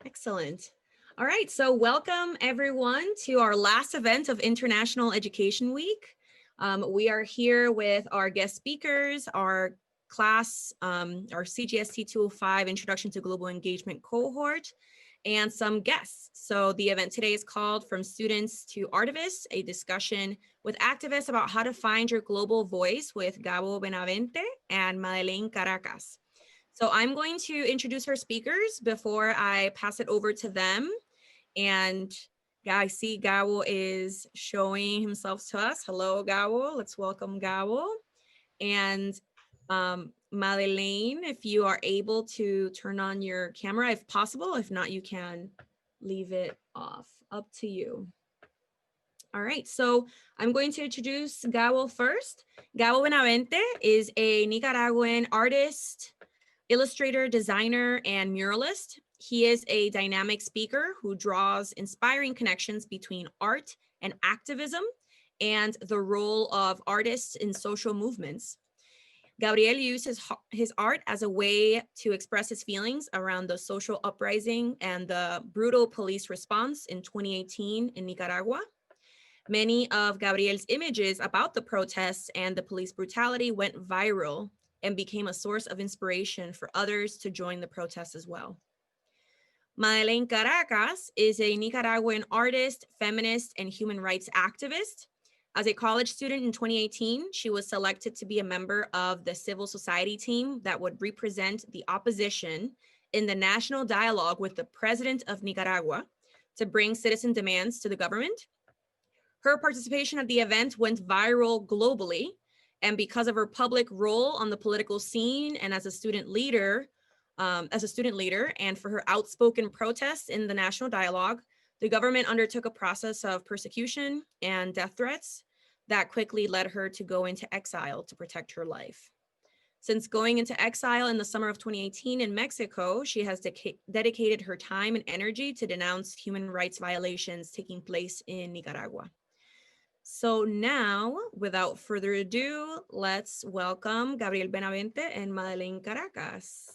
Excellent. All right, so welcome everyone to our last event of International Education Week. We are here with our guest speakers, our class, our CGST 205 Introduction to Global Engagement cohort, and some guests. So the event today is called From Students to ARTivists, a discussion with activists about how to find your global voice with Gabo Benavente and Madelaine Caracas. So I'm going to introduce our speakers before I pass it over to them. And I see Gabo is showing himself to us. Hello, Gabo. Let's welcome Gabo. And Madelaine, if you are able to turn on your camera, if possible. If not, you can leave it off. Up to you. All right, so I'm going to introduce Gabo first. Gabo Benavente is a Nicaraguan artist, illustrator, designer, and muralist. He is a dynamic speaker who draws inspiring connections between art and activism and the role of artists in social movements. Gabriel uses his art as a way to express his feelings around the social uprising and the brutal police response in 2018 in Nicaragua. Many of Gabriel's images about the protests and the police brutality went viral and became a source of inspiration for others to join the protests as well. Madelaine Caracas is a Nicaraguan artist, feminist, and human rights activist. As a college student in 2018, she was selected to be a member of the civil society team that would represent the opposition in the national dialogue with the president of Nicaragua to bring citizen demands to the government. Her participation at the event went viral globally, and because of her public role on the political scene and as a student leader, and for her outspoken protests in the national dialogue, the government undertook a process of persecution and death threats that quickly led her to go into exile to protect her life. Since going into exile in the summer of 2018 in Mexico, she has dedicated her time and energy to denounce human rights violations taking place in Nicaragua. So now, without further ado, let's welcome Gabriel Benavente and Madelaine Caracas.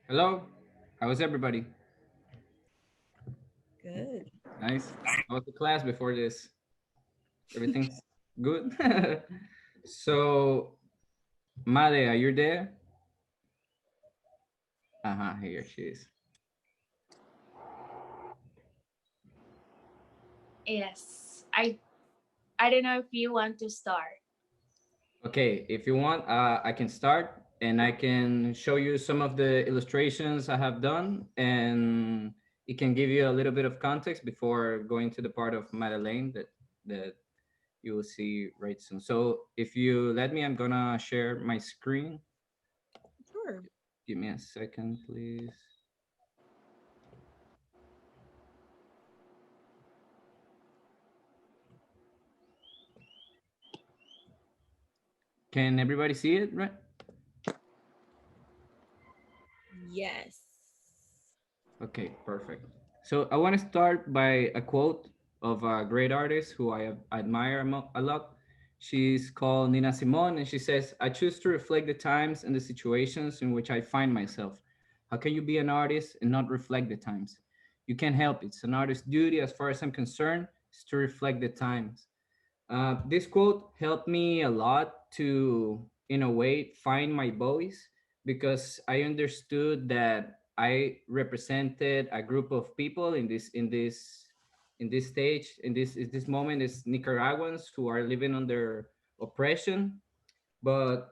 Hello, how is everybody? Good. Nice. How was the class before this? Everything's good? So, Made, are you there? Uh-huh, here she is. Yes, I don't know if you want to start. Okay, if you want, I can start and I can show you some of the illustrations I have done, and it can give you a little bit of context before going to the part of Madeleine that you will see right soon. So if you let me, I'm gonna share my screen. Sure. Give me a second, please. Can everybody see it, right? Yes. Okay, perfect. So I want to start by a quote of a great artist who I admire a lot. She's called Nina Simone, and she says, I choose to reflect the times and the situations in which I find myself. How can you be an artist and not reflect the times? You can't help it. It's an artist's duty, as far as I'm concerned, is to reflect the times. This quote helped me a lot to, in a way, find my voice because I understood that I represented a group of people in this stage in this moment is Nicaraguans who are living under oppression, but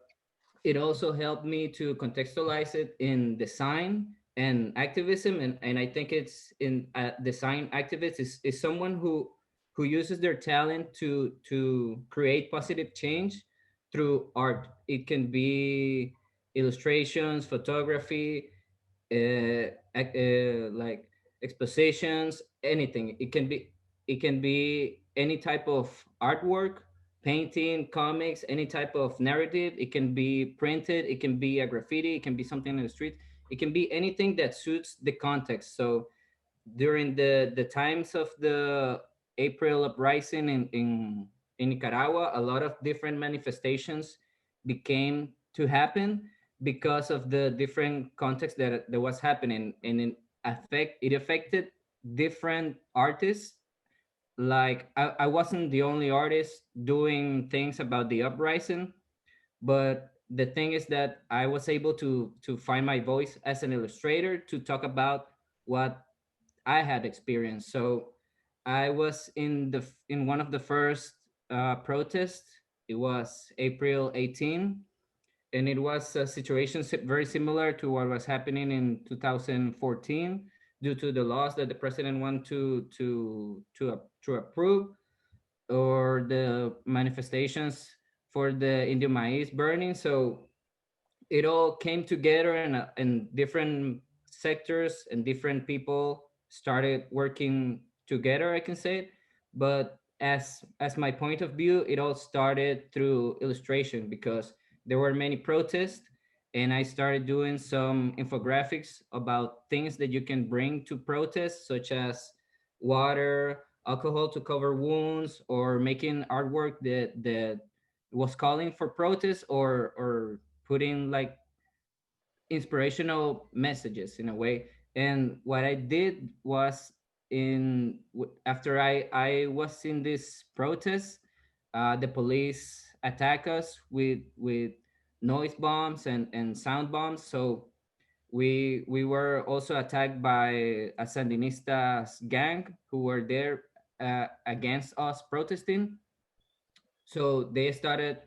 it also helped me to contextualize it in design and activism, and I think it's in design activist is someone who uses their talent to create positive change through art. It can be illustrations, photography, like expositions, anything. It can be any type of artwork, painting, comics, any type of narrative. It can be printed, it can be a graffiti, it can be something in the street, it can be anything that suits the context. So during the times of the April uprising in Nicaragua, a lot of different manifestations became to happen because of the different context that was happening, and it affected different artists. Like I wasn't the only artist doing things about the uprising, but the thing is that I was able to find my voice as an illustrator to talk about what I had experienced. So I was in one of the first protests. It was April 18, and it was a situation very similar to what was happening in 2014 due to the laws that the president wanted to approve, or the manifestations for the Indio Maiz burning. So it all came together, and different sectors and different people started working together, I can say it. But as my point of view, it all started through illustration, because there were many protests, and I started doing some infographics about things that you can bring to protests, such as water, alcohol to cover wounds, or making artwork that was calling for protest, or putting like inspirational messages in a way. And what I did was, after I was in this protest, the police attack us with noise bombs and sound bombs. So we were also attacked by a Sandinistas gang who were there against us protesting. So they started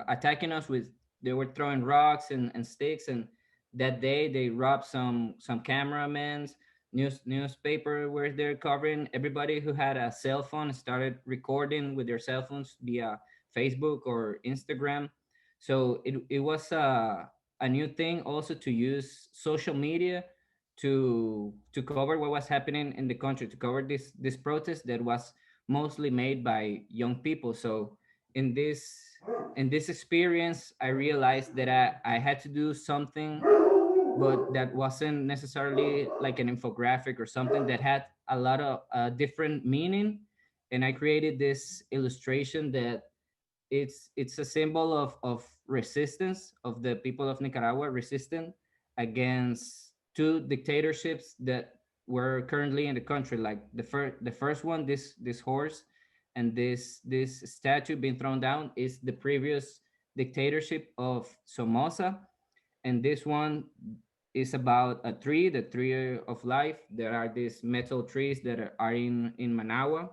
attacking us with, they were throwing rocks and sticks. And that day they robbed some cameramans, newspaper where they're covering. Everybody who had a cell phone started recording with their cell phones via Facebook or Instagram. So it was a new thing also to use social media to cover what was happening in the country, to cover this protest that was mostly made by young people. So in this experience, I realized that I had to do something, but that wasn't necessarily like an infographic or something, that had a lot of different meaning. And I created this illustration that it's a symbol of resistance of the people of Nicaragua, resistant against two dictatorships that were currently in the country. Like the first one, this horse and this statue being thrown down, is the previous dictatorship of Somoza. And this one is about a tree, the tree of life. There are these metal trees that are in Managua.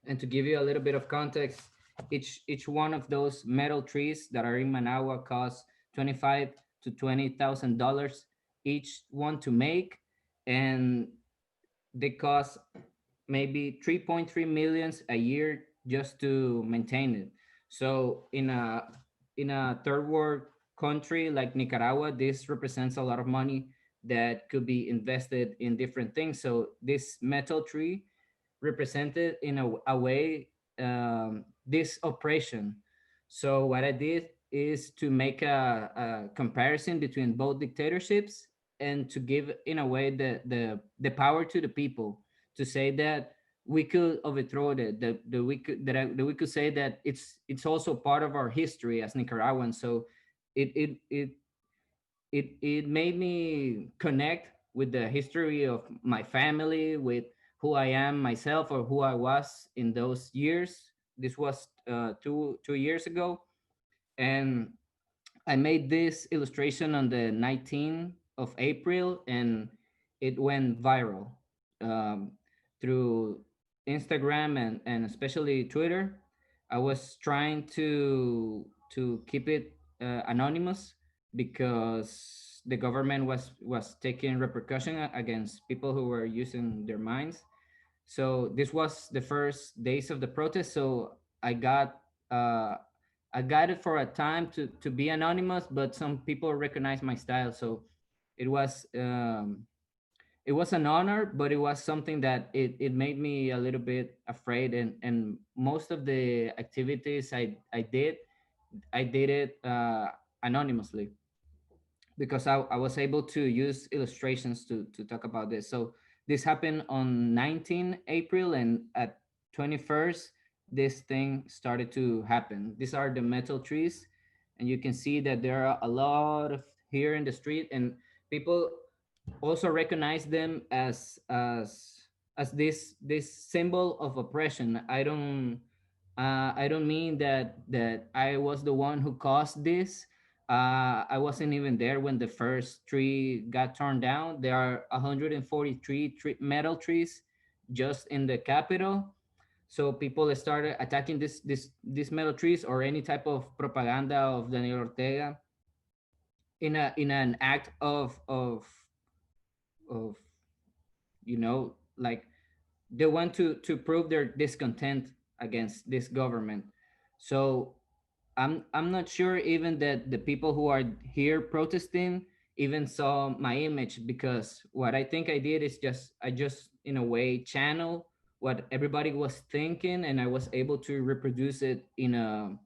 And to give you a little bit of context, each one of those metal trees that are in Managua costs 25 to $20,000 each one to make, and they cost maybe 3.3 millions a year just to maintain it. So in a third world country like Nicaragua, this represents a lot of money that could be invested in different things. So this metal tree represented in a way this oppression. So what I did is to make a comparison between both dictatorships, and to give in a way the power to the people, to say that we could overthrow it, that we could say that it's also part of our history as Nicaraguans. So it it it it made me connect with the history of my family, with who I am myself, or who I was in those years. This was 2 years ago, and I made this illustration on the 19th of April, and it went viral um, through Instagram and especially Twitter. I was trying to keep it anonymous, because the government was taking repercussion against people who were using their minds. So this was the first days of the protest. So I got uh, I got it for a time to be anonymous, but some people recognized my style. So it was um, it was an honor, but it was something that it made me a little bit afraid. And most of the activities I did it anonymously, because I was able to use illustrations to talk about this. So this happened on 19 April, and at 21st, this thing started to happen. These are the metal trees, and you can see that there are a lot of here in the street, and people also recognize them as this symbol of oppression. I don't mean that I was the one who caused this. I wasn't even there when the first tree got torn down. There are 143 metal trees just in the capital. So people started attacking these metal trees or any type of propaganda of Daniel Ortega in an act of like they want to prove their discontent against this government. So I'm not sure even that the people who are here protesting even saw my image, because what I think I did is I just in a way channel what everybody was thinking, and I was able to reproduce it in a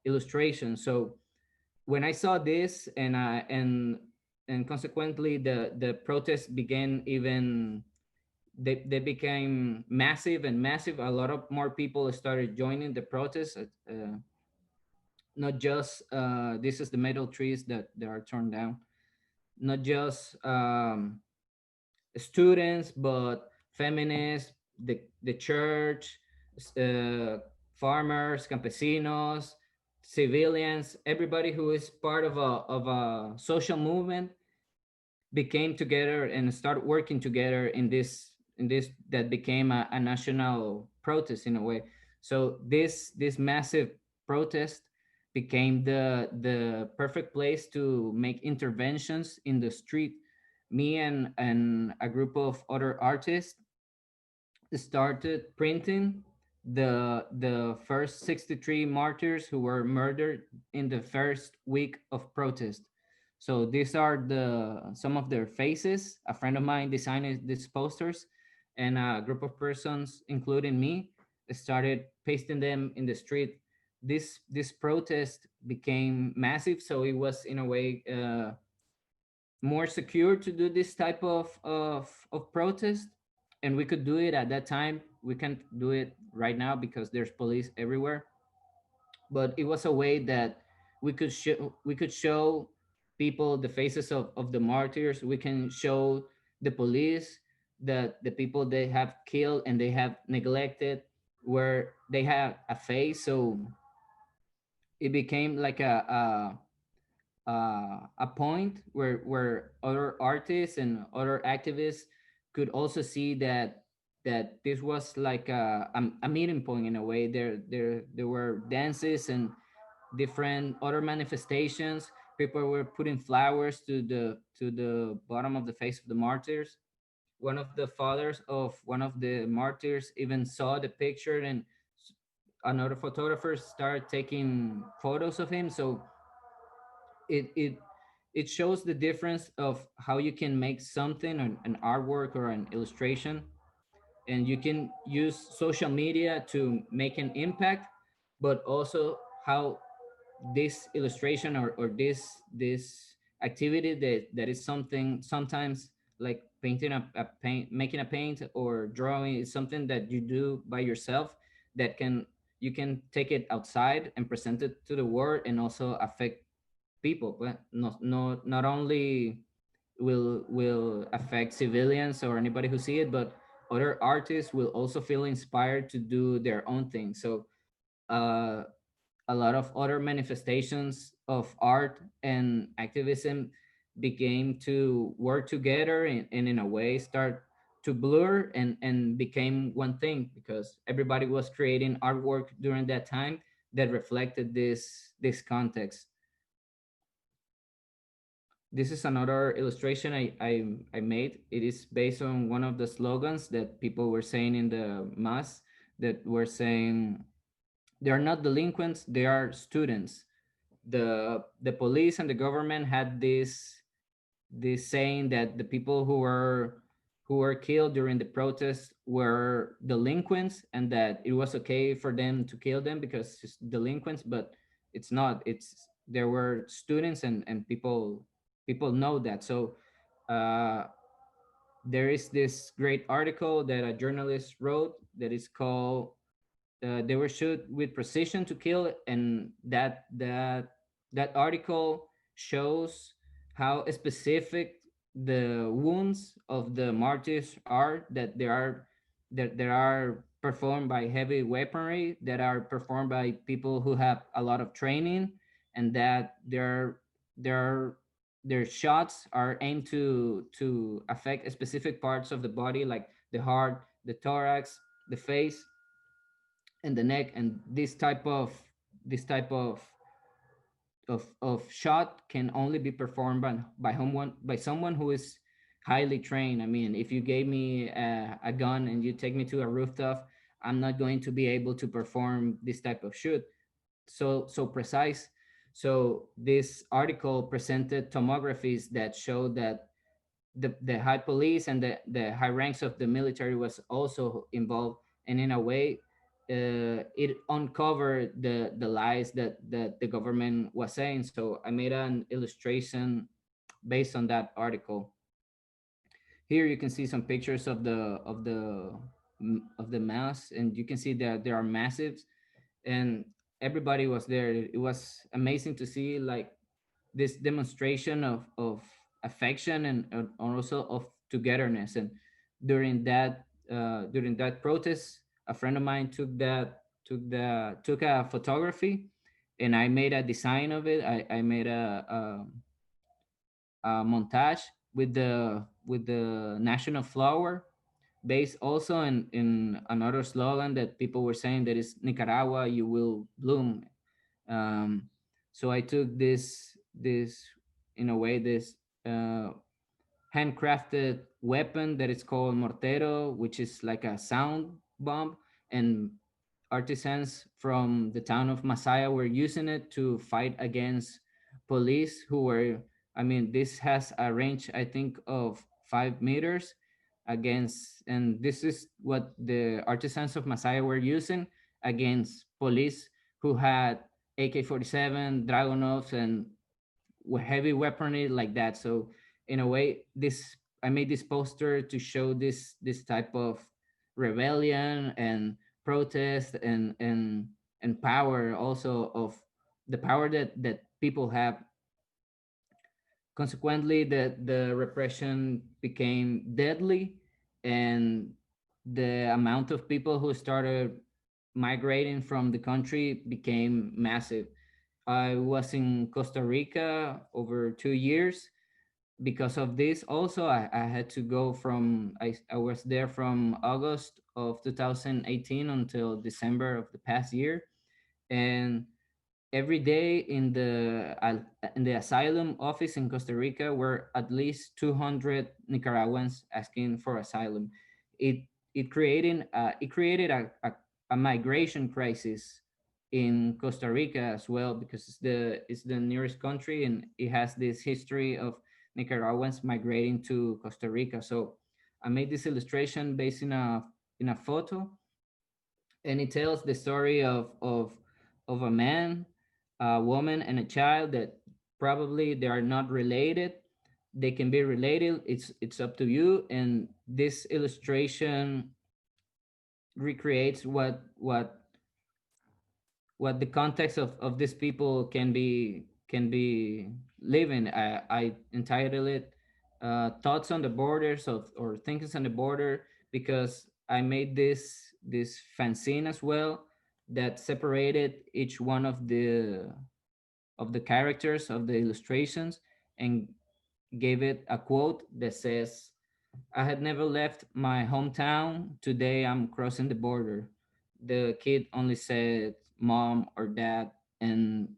illustration. So when I saw this, and consequently the protests began, even they became massive and massive. A lot of more people started joining the protests. Not just this is the metal trees that are torn down. Not just students, but feminists, the church, uh, farmers, campesinos, civilians, everybody who is part of a social movement became together and started working together in this that became a national protest in a way. So this massive protest became the perfect place to make interventions in the street. Me and a group of other artists started printing the first 63 martyrs who were murdered in the first week of protest. So these are the some of their faces. A friend of mine designed these posters, and a group of persons, including me, started pasting them in the street. This protest became massive, so it was in a way more secure to do this type of protest, and we could do it at that time. We can't do it right now because there's police everywhere, but it was a way that we could show people the faces of the martyrs. We can show the police that the people they have killed and they have neglected, where they have a face. So it became like a point where other artists and other activists could also see that this was like a meeting point in a way. There were dances and different other manifestations. People were putting flowers to the bottom of the face of the martyrs. One of the fathers of one of the martyrs even saw the picture, and another photographer started taking photos of him. So it it it shows the difference of how you can make something, an artwork or an illustration, and you can use social media to make an impact, but also how this illustration or this activity that is something sometimes like painting a paint, making a paint or drawing, is something that you do by yourself, that can you can take it outside and present it to the world and also affect people. But not only will affect civilians or anybody who see it, but other artists will also feel inspired to do their own thing. So uh, a lot of other manifestations of art and activism began to work together, and in a way start to blur and became one thing, because everybody was creating artwork during that time that reflected this context. This is another illustration I made. It is based on one of the slogans that people were saying in the mass, that were saying they are not delinquents, they are students. The police and the government had this saying that the people who were killed during the protests were delinquents, and that it was okay for them to kill them because it's delinquents. But it's not. It's there were students, and people know that. So uh, there is this great article that a journalist wrote that is called "They Were Shoot with Precision to Kill," and that article shows how specific the wounds of the martyrs are, that there are performed by heavy weaponry, that are performed by people who have a lot of training, and that their their shots are aimed to affect specific parts of the body, like the heart, the thorax, the face, and the neck. And this type of shot can only be performed by someone who is highly trained. I mean, if you gave me a gun and you take me to a rooftop, I'm not going to be able to perform this type of shoot so precise. So this article presented tomographies that showed that the high police and the high ranks of the military was also involved, and in a way it uncovered the lies that the government was saying. So I made an illustration based on that article. Here you can see some pictures of the mass, and you can see that there are massive, and everybody was there. It was amazing to see, like, this demonstration of affection and also of togetherness. And during that protest, a friend of mine took a photography, and I made a design of it. I made a montage with the national flower, based also in another slogan that people were saying, that is Nicaragua, you will bloom. um, so I took this in a way, this uh, handcrafted weapon that is called mortero, which is like a sound bomb, and artisans from the town of Masaya were using it to fight against police who were, I mean, this has a range, I think, of 5 meters against, and this is what the artisans of Masaya were using against police who had AK-47, Dragonovs, and heavy weaponry like that. So in a way, this I made this poster to show this type of rebellion and protest and power, also of the power that people have. Consequently, the repression became deadly, and the amount of people who started migrating from the country became massive. I was in Costa Rica over 2 years because of this. Also, I had to go I was there from August of 2018 until December of the past year. And every day in the asylum office in Costa Rica were at least 200 Nicaraguans asking for asylum. It it created a migration crisis in Costa Rica as well, because it's the nearest country, and it has this history of Nicaraguans migrating to Costa Rica. So I made this illustration based in a photo, and it tells the story of a man, a woman, and a child that probably they are not related. They can be related. It's up to you. And this illustration recreates what the context of these people can be living. I entitled it "Thoughts on the Borders" or "Thinkings on the Border," because I made this fanzine as well that separated each one of the characters of the illustrations, and gave it a quote that says, "I had never left my hometown. Today I'm crossing the border." The kid only said mom or dad, and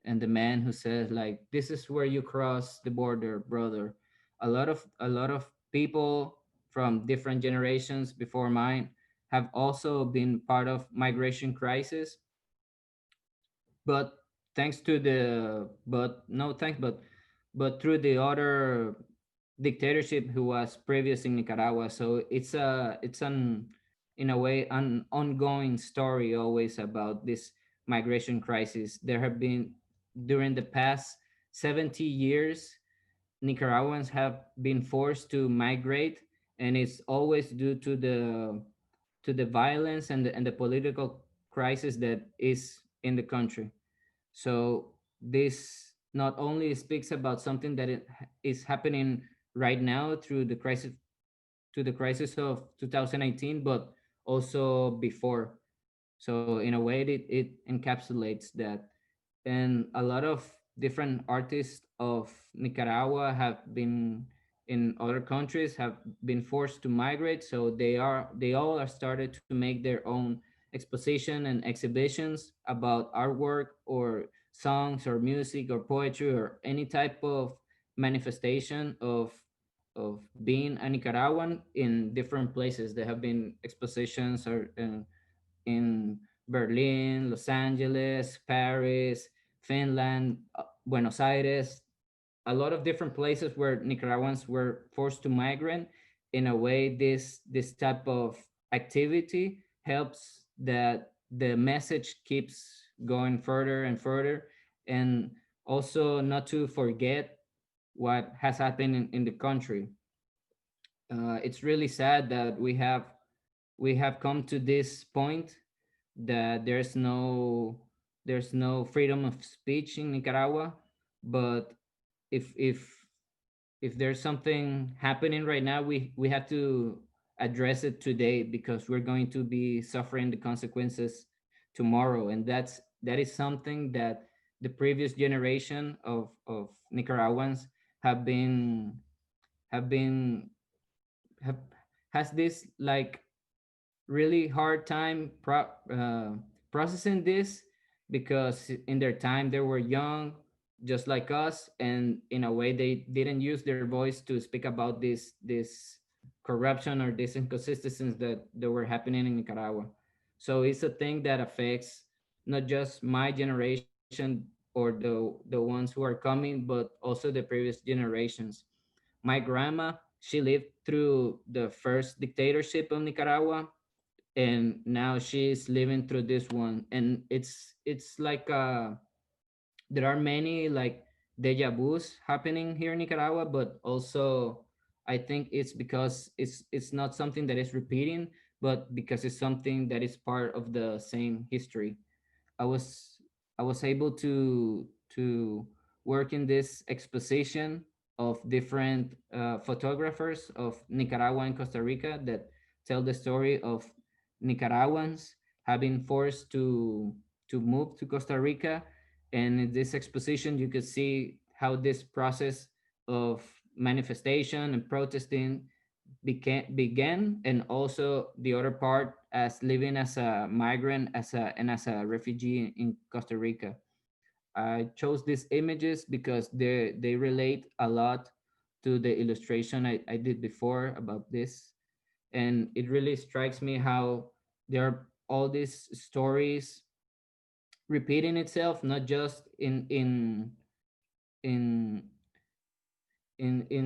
the man who says, like, "This is where you cross the border, brother." A lot of people from different generations before mine have also been part of migration crisis, but thanks to the but no thanks but through the other dictatorship who was previous in Nicaragua. So it's an in a way an ongoing story always about this migration crisis. There have been, during the past 70 years, Nicaraguans have been forced to migrate, and it's always due to the violence and the political crisis that is in the country. So not only speaks about something that is happening right now through the crisis, to the crisis of 2019, but also before. So in a way, it encapsulates that. And a lot of different artists of Nicaragua have been in other countries, have been forced to migrate, so they all are started to make their own exposition and exhibitions about artwork or songs or music or poetry or any type of manifestation of being a Nicaraguan in different places. There have been expositions or in Berlin, Los Angeles, Paris, Finland, Buenos Aires, a lot of different places where Nicaraguans were forced to migrate. In a way, this type of activity helps that the message keeps going further and further, and also not to forget what has happened in the country. It's really sad that we have come to this point that there's no freedom of speech in Nicaragua. But if if if there's something happening right now, we have to address it today, because we're going to be suffering the consequences tomorrow. And that is something that the previous generation of Nicaraguans have been have been have has this like really hard time processing this, because in their time they were young just like us, and in a way they didn't use their voice to speak about this corruption or these inconsistencies that were happening in Nicaragua. So it's a thing that affects not just my generation or the ones who are coming, but also the previous generations. My grandma, she lived through the first dictatorship of Nicaragua, and now she's living through this one. And it's like there are many like deja vus happening here in Nicaragua, but also I think it's because it's not something that is repeating, but because it's something that is part of the same history. I was I was able to work in this exposition of different photographers of Nicaragua and Costa Rica that tell the story of Nicaraguans having forced to move to Costa Rica. And in this exposition, you could see how this process of manifestation and protesting began, and also the other part as living as a migrant, as a refugee in Costa Rica. I chose these images because they relate a lot to the illustration I did before about this. And it really strikes me how there are all these stories repeating itself, not just in in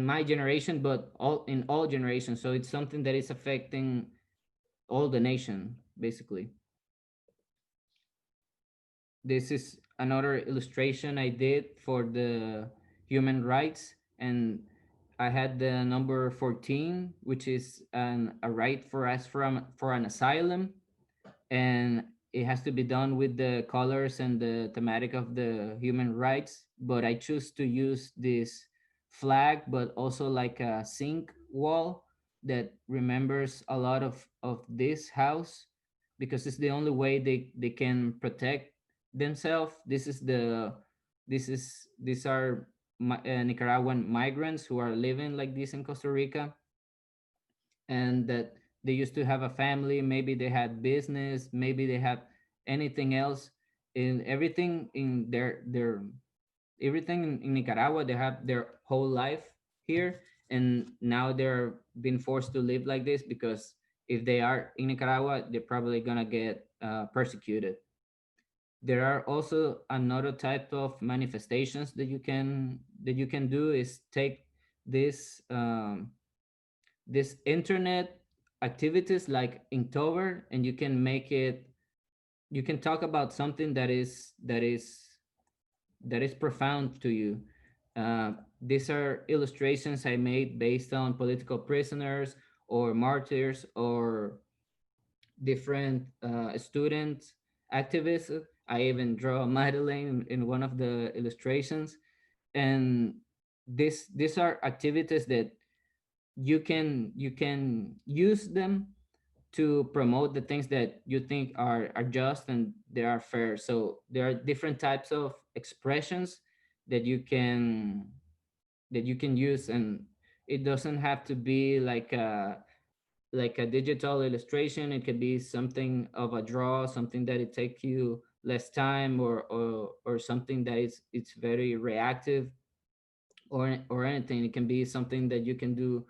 my generation, but all in all generations. So it's something that is affecting all the nation, basically. This is another illustration I did for the human rights, and I had the number 14, which is a right for us for an asylum, and it has to be done with the colors and the thematic of the human rights. But I choose to use this flag, but also like a zinc wall that remembers a lot of this house, because it's the only way they can protect themselves. These are Nicaraguan migrants who are living like this in Costa Rica, and that they used to have a family, maybe they had business, maybe they had anything else. In everything in their everything in Nicaragua, they have their whole life here, and now they're being forced to live like this, because if they are in Nicaragua, they're probably gonna get persecuted. There are also another type of manifestations that you can do, is take this this internet activities like Inktober, and you can make it, you can talk about something that is profound to you. These are illustrations I made based on political prisoners or martyrs or different student activists. I even draw Madelaine in one of the illustrations. And these are activities that you can use them to promote the things that you think are just and they are fair. So there are different types of expressions that you can use, and it doesn't have to be like a digital illustration. It could be something of a draw, something that it take you less time, or something that it's very reactive, or anything. It can be something that you can do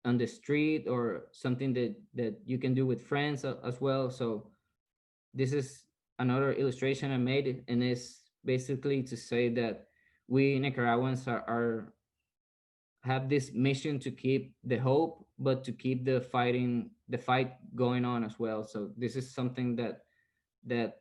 on the street, or something that you can do with friends as well. So this is another illustration I made, and it's basically to say that we Nicaraguans are have this mission to keep the hope, but to keep the fight going on as well. So this is something that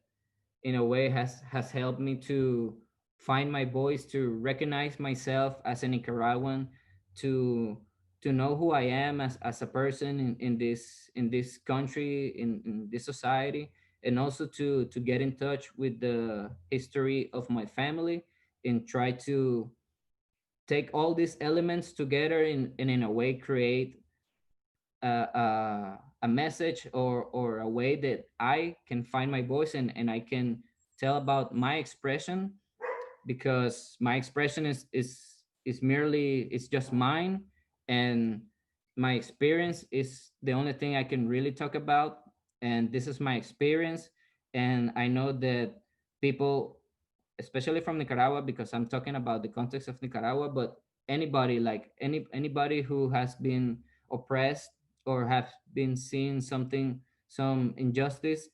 in a way has helped me to find my voice, to recognize myself as a Nicaraguan, to to know who I am as a person in this country, in this society, and also to get in touch with the history of my family, and try to take all these elements together, and in a way create a message, or a way that I can find my voice, and I can tell about my expression, because my expression is merely, it's just mine, and my experience is the only thing I can really talk about, and this is my experience. And I know that people, especially from Nicaragua, because I'm talking about the context of Nicaragua, but anybody, like anybody who has been oppressed, or have been seeing some injustice,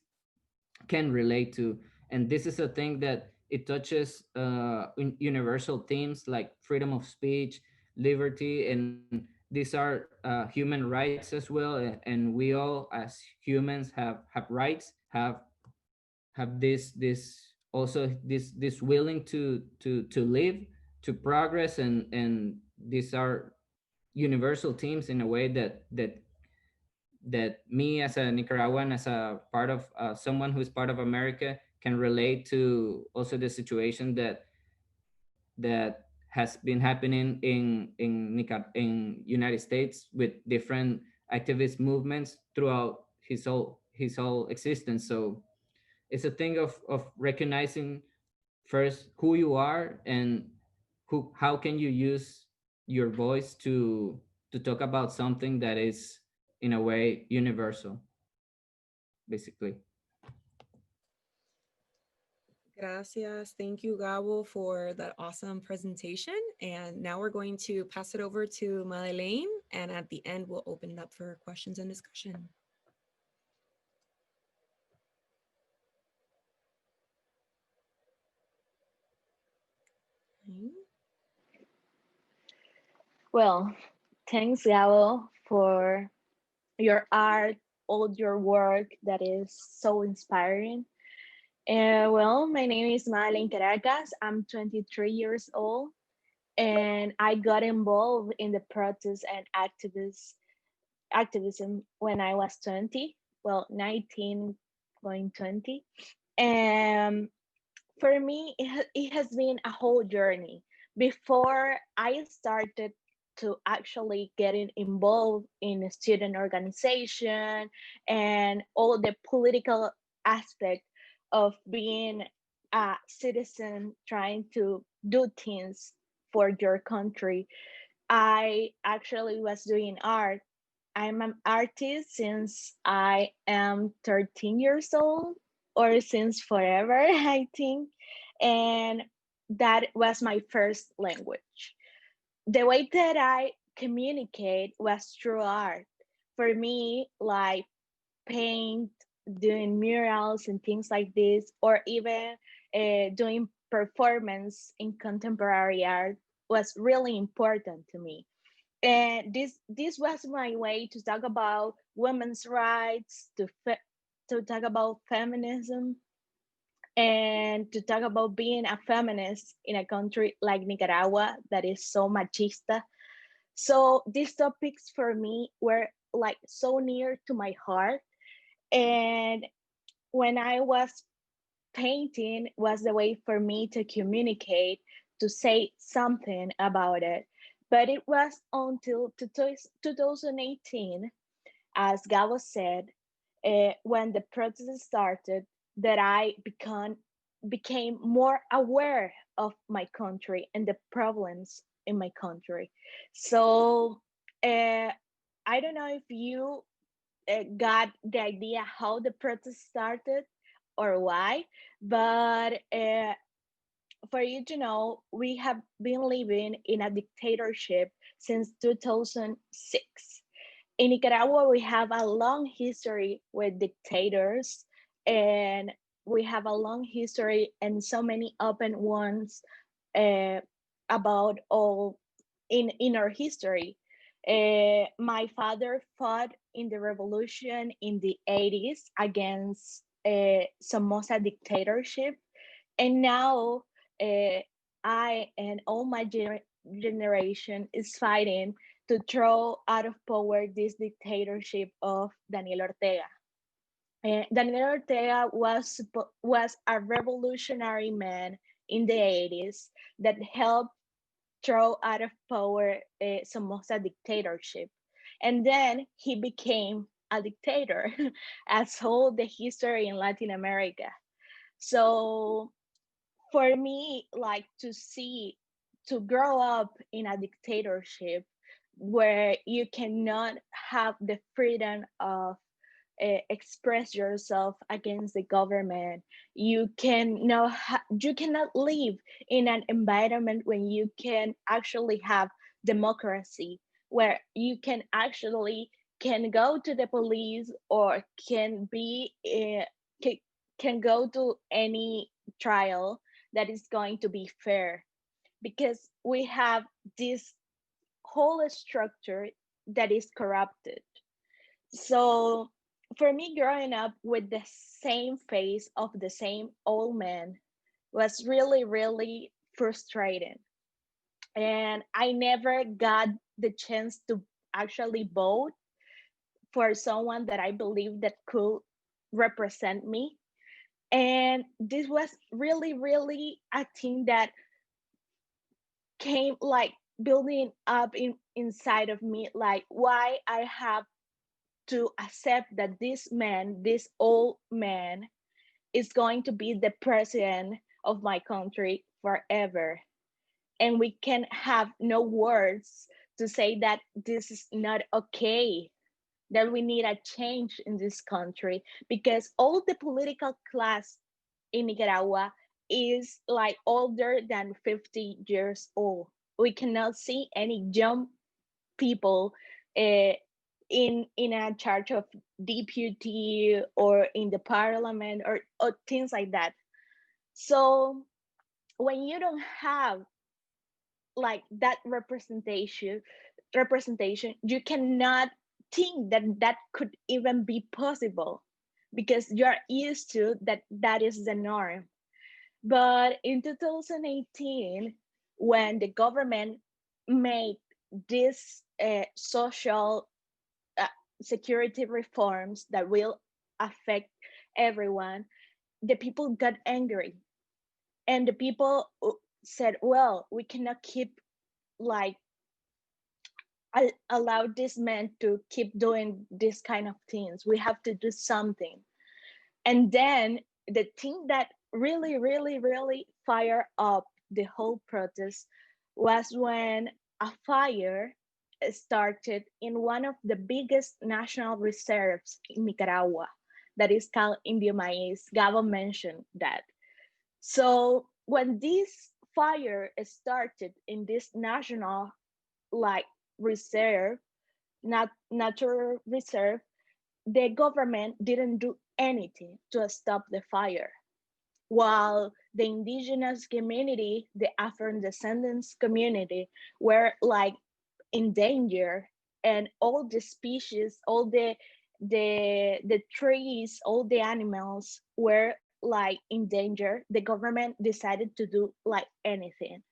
can relate to. And this is a thing that it touches universal themes like freedom of speech, liberty, and these are human rights as well. And we all as humans have rights, have this also this willing to live, to progress, and these are universal themes in a way that me as a Nicaraguan, as a part of someone who is part of America, can relate to also the situation that has been happening in United States, with different activist movements throughout his whole existence. So it's a thing of recognizing first who you are, and how can you use your voice to talk about something that is in a way universal, basically. Gracias. Thank you, Gabo, for that awesome presentation. And now we're going to pass it over to Madelaine. And at the end, we'll open it up for questions and discussion. Okay. Well, thanks, Gabo, for your art, all your work that is so inspiring. Well, my name is Madelaine Caracas. I'm 23 years old, and I got involved in the protest and activism when I was 20. Well, 19, going 20. And for me, it has been a whole journey. Before I started to actually getting involved in a student organization and all the political aspect of being a citizen trying to do things for your country, I actually was doing art. I'm an artist since I am 13 years old, or since forever, I think. And that was my first language. The way that I communicate was through art. For me, like paint, doing murals and things like this, or even doing performance in contemporary art was really important to me. And this was my way to talk about women's rights, to talk about feminism, and to talk about being a feminist in a country like Nicaragua that is so machista. So these topics for me were like so near to my heart. And when I was painting was the way for me to communicate, to say something about it. But it was until 2018, as Gabo said, when the protest started, that I became more aware of my country and the problems in my country. So I don't know if you got the idea how the protest started or why, but for you to know, we have been living in a dictatorship since 2006. In Nicaragua, we have a long history with dictators, and we have a long history and so many open ones uh, about all in our history. My father fought in the revolution in the 80s against Somoza dictatorship, and now uh, I and all my generation is fighting to throw out of power this dictatorship of Daniel Ortega. Daniel Ortega was a revolutionary man in the 80s that helped throw out of power Somoza dictatorship. And then he became a dictator, as all the history in Latin America. So for me, like to grow up in a dictatorship where you cannot have the freedom of express yourself against the government, you cannot live in an environment when you can actually have democracy, where you can actually can go to the police or can, can go to any trial that is going to be fair, because we have this whole structure that is corrupted. So for me, growing up with the same face of the same old man was really, really frustrating. And I never got the chance to actually vote for someone that I believe that could represent me. And this was really, really a thing that came like building up inside of me, like why I have to accept that this old man, is going to be the president of my country forever. And we can have no words to say that this is not okay, that we need a change in this country, because all the political class in Nicaragua is like older than 50 years old. We cannot see any young people uh, in a charge of deputy or in the parliament or things like that. So when you don't have like that representation, you cannot think that that could even be possible, because you're used to that is the norm. But in 2018, when the government made these social security reforms that will affect everyone, the people got angry, and the people said, well, we cannot keep like allow this man to keep doing this kind of things. We have to do something. And then the thing that really, really, really fired up the whole protest was when a fire started in one of the biggest national reserves in Nicaragua, that is called Indio Maiz. Gabo mentioned that. So when this fire started in this national like reserve, not natural reserve, the government didn't do anything to stop the fire, while the indigenous community, the Afro descendants community, were like in danger, and all the species, all the trees, all the animals were like in danger. The government decided to do like anything.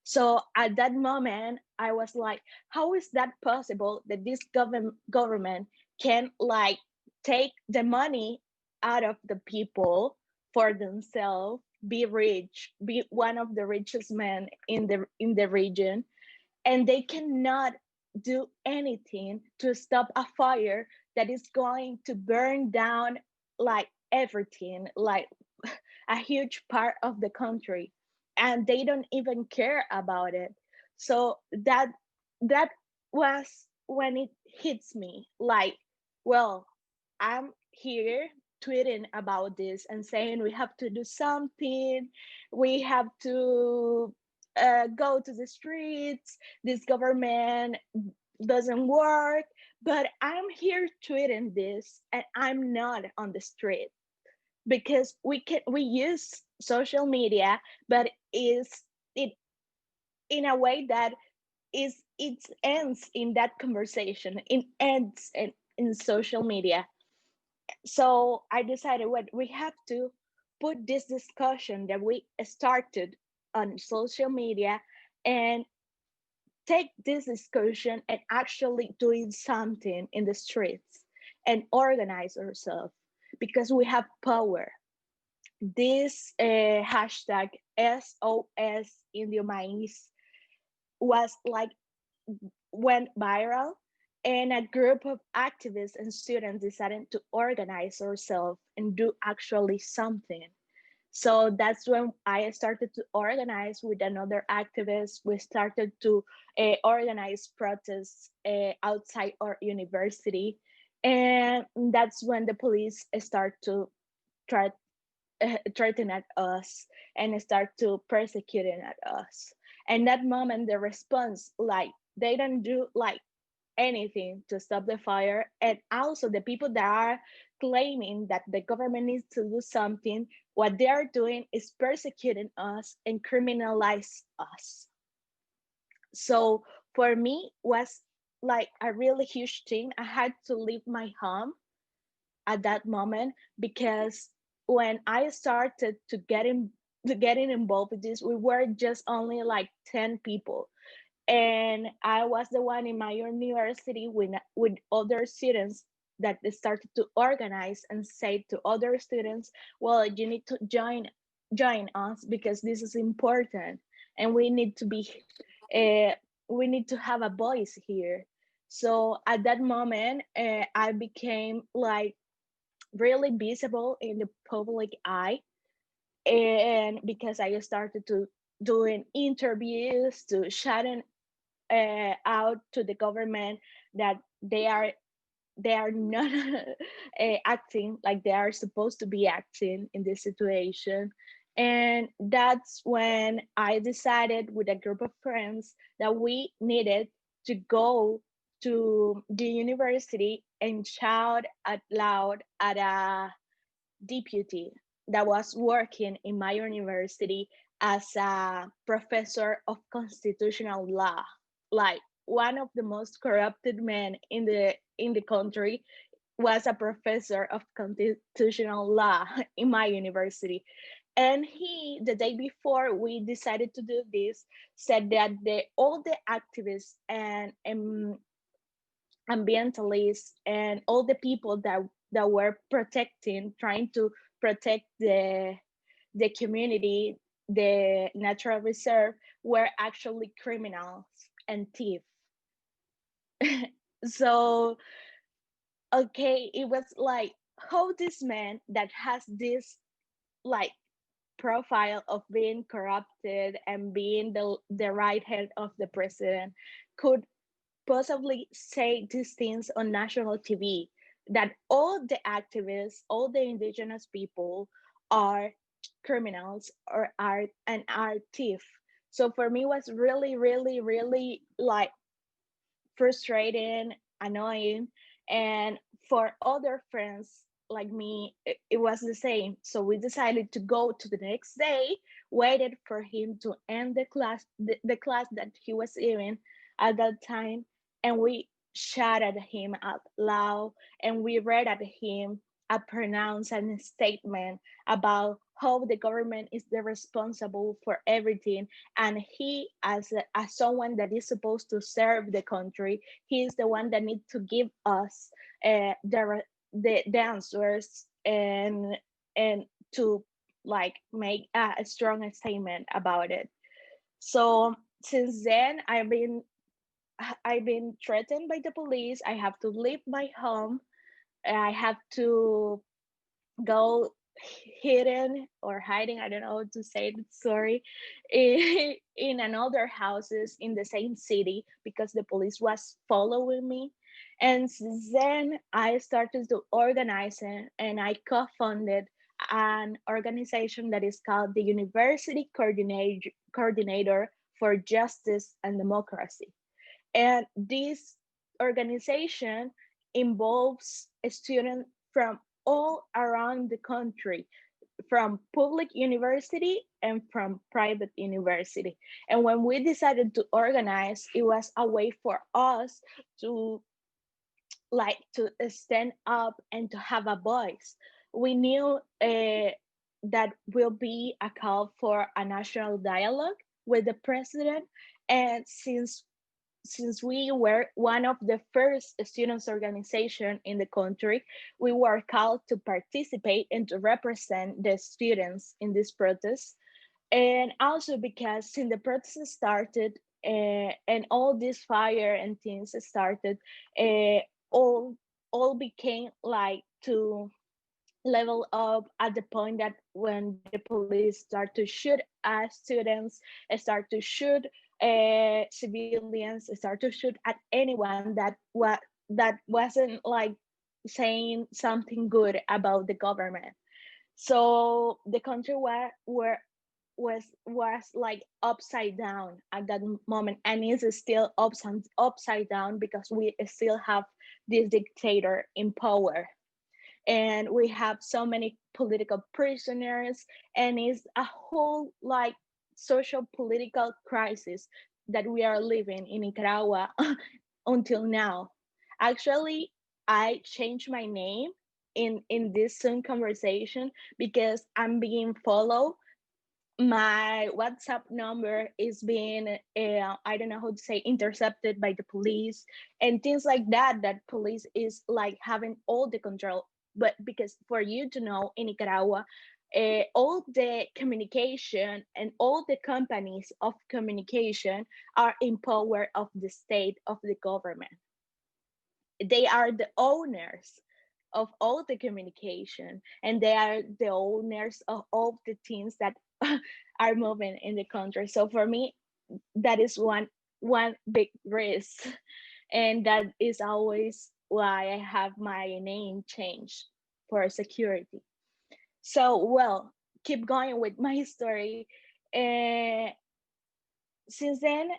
So at that moment, I was like, how is that possible that this government can like take the money out of the people for themselves be rich, be one of the richest men in the region, and they cannot do anything to stop a fire that is going to burn down like everything, like a huge part of the country, and they don't even care about it. So that was when it hits me, like, well, I'm here tweeting about this and saying we have to do something, we have to go to the streets, this government doesn't work, but I'm here tweeting this and I'm not on the street, because we use social media, but is it in a way that is it ends in that conversation, it ends in social media. So I decided what we have to put this discussion that we started on social media and take this discussion and actually doing something in the streets and organize ourselves, because we have power. This hashtag SOS Indio Maíz was like went viral, and a group of activists and students decided to organize ourselves and do actually something. So that's when I started to organize with another activist. We started to organize protests outside our university, and that's when the police start to try threaten at us and start to persecuting at us. And that moment, the response, like, they don't do like anything to stop the fire. And also the people that are claiming that the government needs to do something, what they are doing is persecuting us and criminalize us. So for me was like a really huge thing. I had to leave my home at that moment, because when I started to getting involved with this, we were just only like 10 people. And I was the one in my university with other students that they started to organize and say to other students, well, you need to join us, because this is important, and uh, we need to have a voice here. So at that moment, I became like really visible in the public eye, and because I started to doing interviews, to shouting out to the government that they are not acting like they are supposed to be acting in this situation. And that's when I decided with a group of friends that we needed to go to the university and shout out loud at a deputy that was working in my university as a professor of constitutional law, like one of the most corrupted men in the country was a professor of constitutional law in my university. And he, the day before we decided to do this, said that all the activists and ambientalists and all the people that were trying to protect the community, the natural reserve, were actually criminals and thieves. So, okay, it was like how this man that has this like profile of being corrupted and being the right hand of the president could possibly say these things on national TV, that all the activists, all the indigenous people are criminals or are thief. So for me, it was really, really, really like frustrating, annoying, and for other friends like me, it was the same. So we decided to go to the next day, waited for him to end the class that he was in at that time, and we shouted at him out loud, and we read at him a pronounce and statement about how the government is the responsible for everything, and he as someone that is supposed to serve the country, he is the one that needs to give us the answers and to like make a strong statement about it. So since then, I've been threatened by the police. I have to leave my home. I have to go hidden or hiding, I don't know how to say it, sorry, in another houses in the same city because the police was following me. And then I started to organize it, and I co-founded an organization that is called the University Coordinator for Justice and Democracy. And this organization involves students from all around the country, from public university and from private university. And when we decided to organize, it was a way for us to to stand up and to have a voice. We knew that will be a call for a national dialogue with the president. And since we were one of the first students organization in the country, we were called to participate and to represent the students in this protest. And also because since the protest started, and all this fire and things started, uh, all all became like to level up at the point that when the police start to shoot at students, start to shoot civilians, start to shoot at anyone that wasn't like saying something good about the government. So the country was like upside down at that moment, and is still upside down because we still have this dictator in power, and we have so many political prisoners, and it's a whole like social political crisis that we are living in Nicaragua until now. Actually, I changed my name in this Zoom conversation because I'm being followed. My WhatsApp number is being I don't know how to say, intercepted by the police and things like that. That police is like having all the control. But because for you to know, in Nicaragua, all the communication and all the companies of communication are in power of the state, of the government. They are the owners of all the communication, and they are the owners of all the things that are moving in the country. So for me, that is one big risk, and that is always why I have my name changed for security. So well, keep going with my story. uh, since then,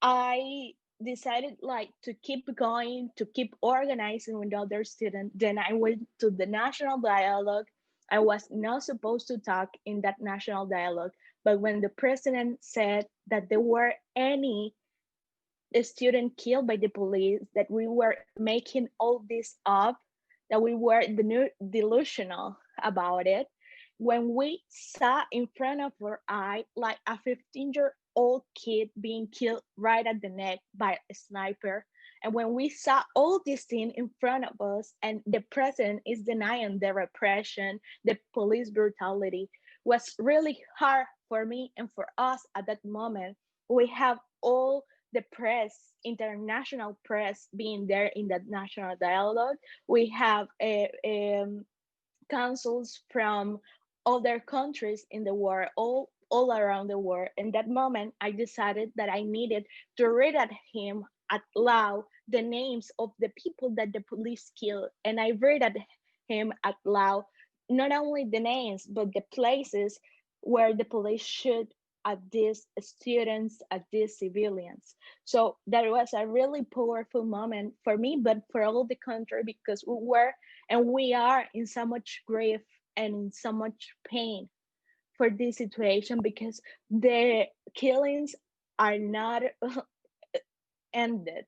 I decided like to keep going, to keep organizing with other students. Then I went to the national dialogue. I was not supposed to talk in that national dialogue, but when the president said that there were any student killed by the police, that we were making all this up, that we were delusional about it. When we saw in front of our eye, like a 15-year-old kid being killed right at the neck by a sniper, and when we saw all these things in front of us, and the president is denying the repression, the police brutality, was really hard for me and for us at that moment. We have all the press, international press, being there in that national dialogue. We have councils from other countries in the world, all around the world. In that moment, I decided that I needed to read at him out loud the names of the people that the police killed. And I read at him out loud not only the names, but the places where the police shoot at these students, at these civilians. So that was a really powerful moment for me, but for all the country, because we were and we are in so much grief and in so much pain for this situation, because the killings are not ended.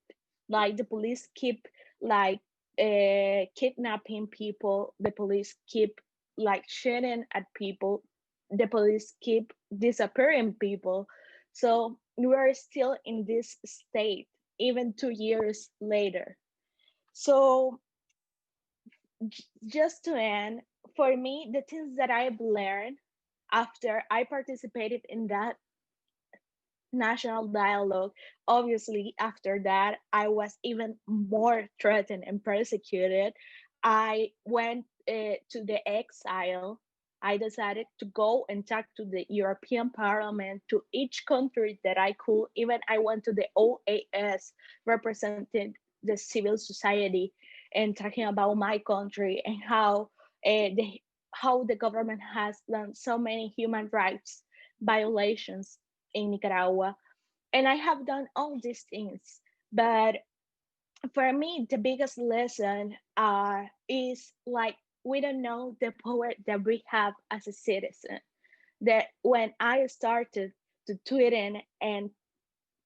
Like the police keep like kidnapping people, the police keep like shooting at people, the police keep disappearing people. So we are still in this state even 2 years later. So just to end, for me, the things that I've learned after I participated in that national dialogue, obviously after that I was even more threatened and persecuted. I went to the exile. I decided to go and talk to the European Parliament, to each country that I could. Even I went to the OAS, representing the civil society, and talking about my country and how the government has done so many human rights violations in Nicaragua. And I have done all these things. But for me, the biggest lesson is like we don't know the power that we have as a citizen. That when I started to tweeting and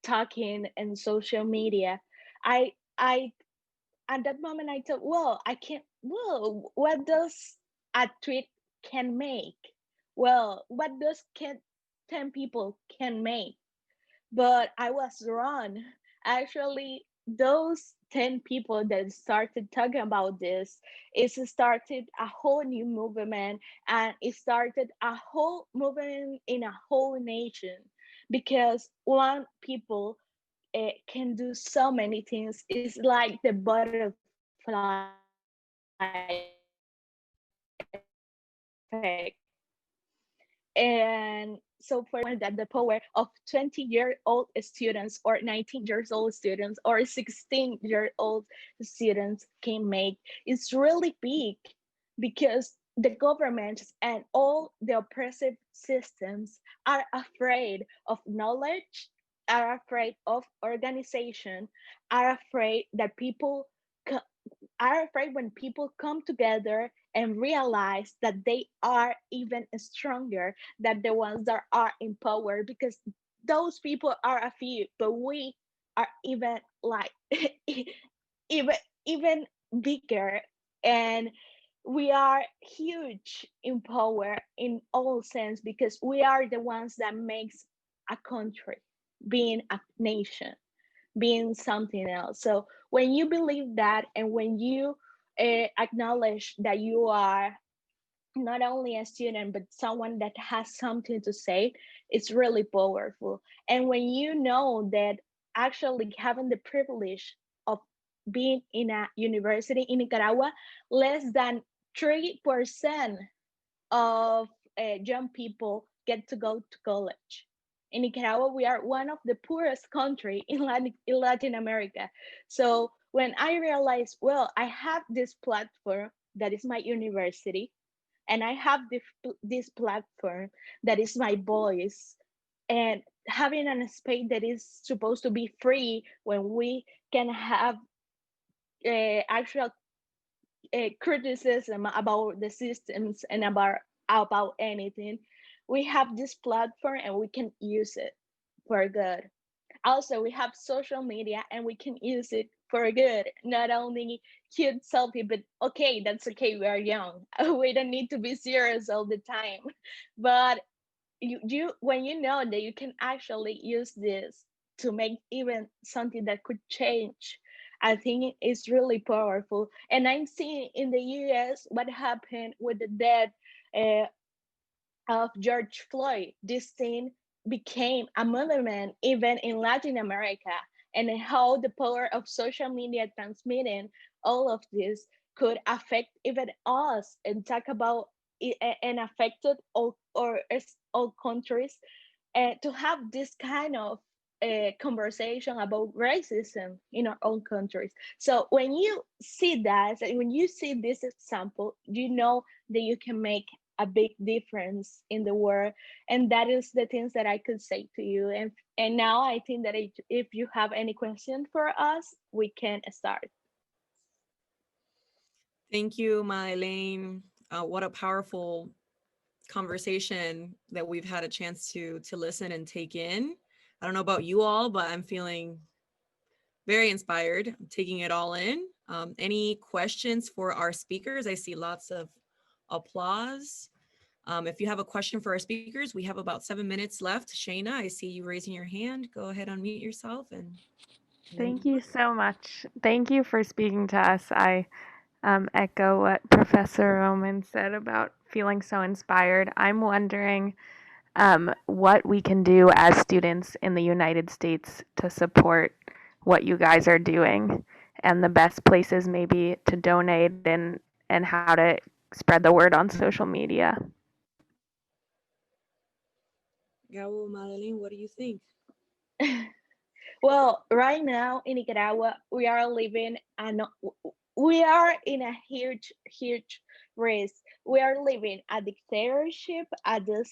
talking in social media, I at that moment I thought, well, I can't. Well, what does a tweet can make? Well, what does can 10 people can make? But I was wrong. Actually, those 10 people that started talking about this, it started a whole new movement, and it started a whole movement in a whole nation, because one people can do so many things. It's like the butterfly effect. And so for that the power of 20-year-old students or 19-year-old students or 16-year-old students can make is really big, because the governments and all the oppressive systems are afraid of knowledge, are afraid of organization, are afraid that people are afraid when people come together and realize that they are even stronger than the ones that are in power, because those people are a few, but we are even like even even bigger, and we are huge in power in all sense, because we are the ones that makes a country being a nation, being something else. So when you believe that, and when you acknowledge that you are not only a student but someone that has something to say, it's really powerful. And when you know that actually having the privilege of being in a university in Nicaragua, less than 3% of young people get to go to college. In Nicaragua, we are one of the poorest country in Latin America. So when I realized, well, I have this platform that is my university, and I have this platform that is my voice, and having a space that is supposed to be free, when we can have actual criticism about the systems and about anything, we have this platform and we can use it for good. Also, we have social media and we can use it for good. Not only cute selfie, but okay, that's okay. We are young. We don't need to be serious all the time. But you when you know that you can actually use this to make even something that could change, I think it's really powerful. And I'm seeing in the US what happened with the death uh, of George Floyd. This thing became a movement even in Latin America, and how the power of social media transmitting all of this could affect even us, and talk about it, and affected all countries, to have this kind of conversation about racism in our own countries. So when you see that, and when you see this example, you know that you can make a big difference in the world. And that is the things that I could say to you. And now I think that if you have any question for us, we can start. Thank you, Madelaine. What a powerful conversation that we've had a chance to listen and take in. I don't know about you all, but I'm feeling very inspired. I'm taking it all in. Any questions for our speakers? I see lots of applause. If you have a question for our speakers, we have about 7 minutes left. Shayna, I see you raising your hand. Go ahead, unmute yourself. And Thank you so much. Thank you for speaking to us. echo what Professor Roman said about feeling so inspired. I'm wondering what we can do as students in the United States to support what you guys are doing, and the best places maybe to donate and how to spread the word on social media. Gabo, Madelaine, what do you think? Well, right now in Nicaragua, we are in a huge risk. We are living a dictatorship at the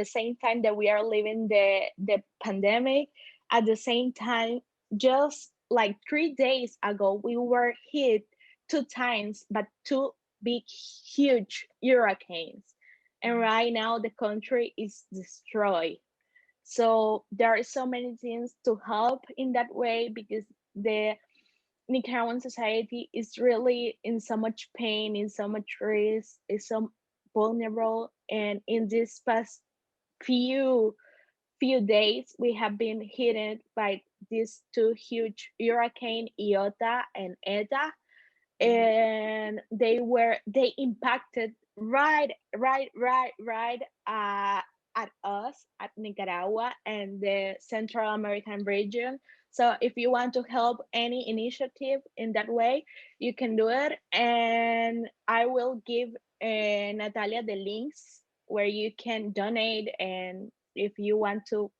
same time that we are living the pandemic. At the same time, just like 3 days ago, we were hit two times, but two big, huge hurricanes. And right now, the country is destroyed. So there are so many things to help in that way because the Nicaraguan society is really in so much pain, in so much risk, is so vulnerable. And in this past few days, we have been hit by these two huge hurricane, Iota and Eta, Mhm. and they impacted right at us at Nicaragua and the Central American region. So if you want to help any initiative in that way, you can do it, and I will give Natalia the links where you can donate, and if you want to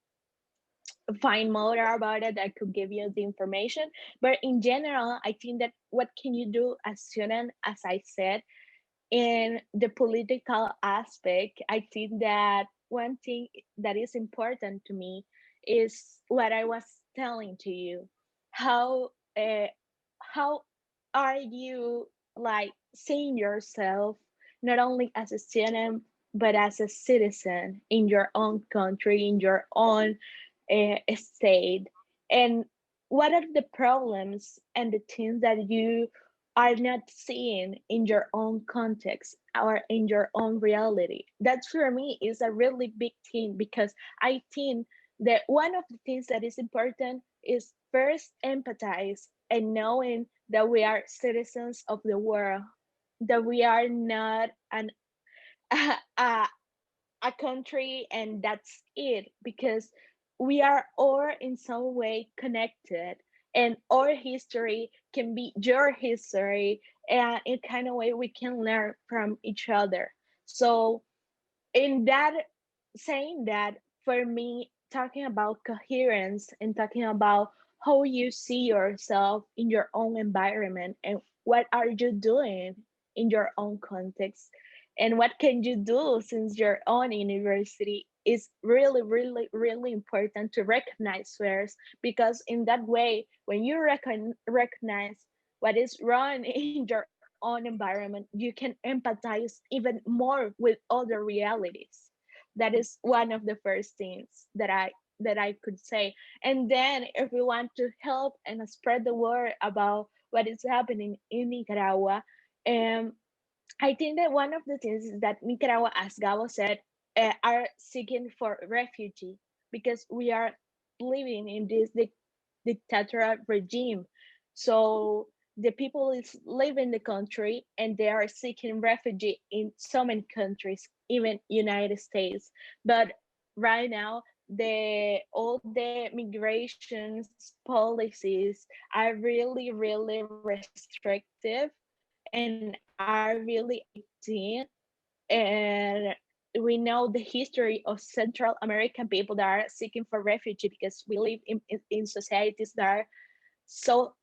find more about it, I could give you the information. But in general, I think that what can you do as student, as I said, in the political aspect, I think that one thing that is important to me is what I was telling to you. How uh, how are you like seeing yourself not only as a student but as a citizen in your own country, in your own state, and what are the problems and the things that you are not seeing in your own context or in your own reality? That for me is a really big thing, because I think that one of the things that is important is first empathize and knowing that we are citizens of the world, that we are not an a, a country and that's it, because we are all in some way connected, and our history can be your history, and in kind of way we can learn from each other. So in that, saying that, for me, talking about coherence and talking about how you see yourself in your own environment and what are you doing in your own context and what can you do since your own university is really really important to recognize first, because in that way when you recognize what is wrong in your own environment, you can empathize even more with other realities. That is one of the first things that I could say. And then if we want to help and spread the word about what is happening in Nicaragua, um, I think that one of the things is that Nicaragua, as Gabo said, are seeking for refugee because we are living in this dictatorial regime. So the people is living the country and they are seeking refugee in so many countries, even United States. But right now, the all the migrations policies are really restrictive and are really a big thing. And we know the history of Central American people that are seeking for refugee because we live in societies that are so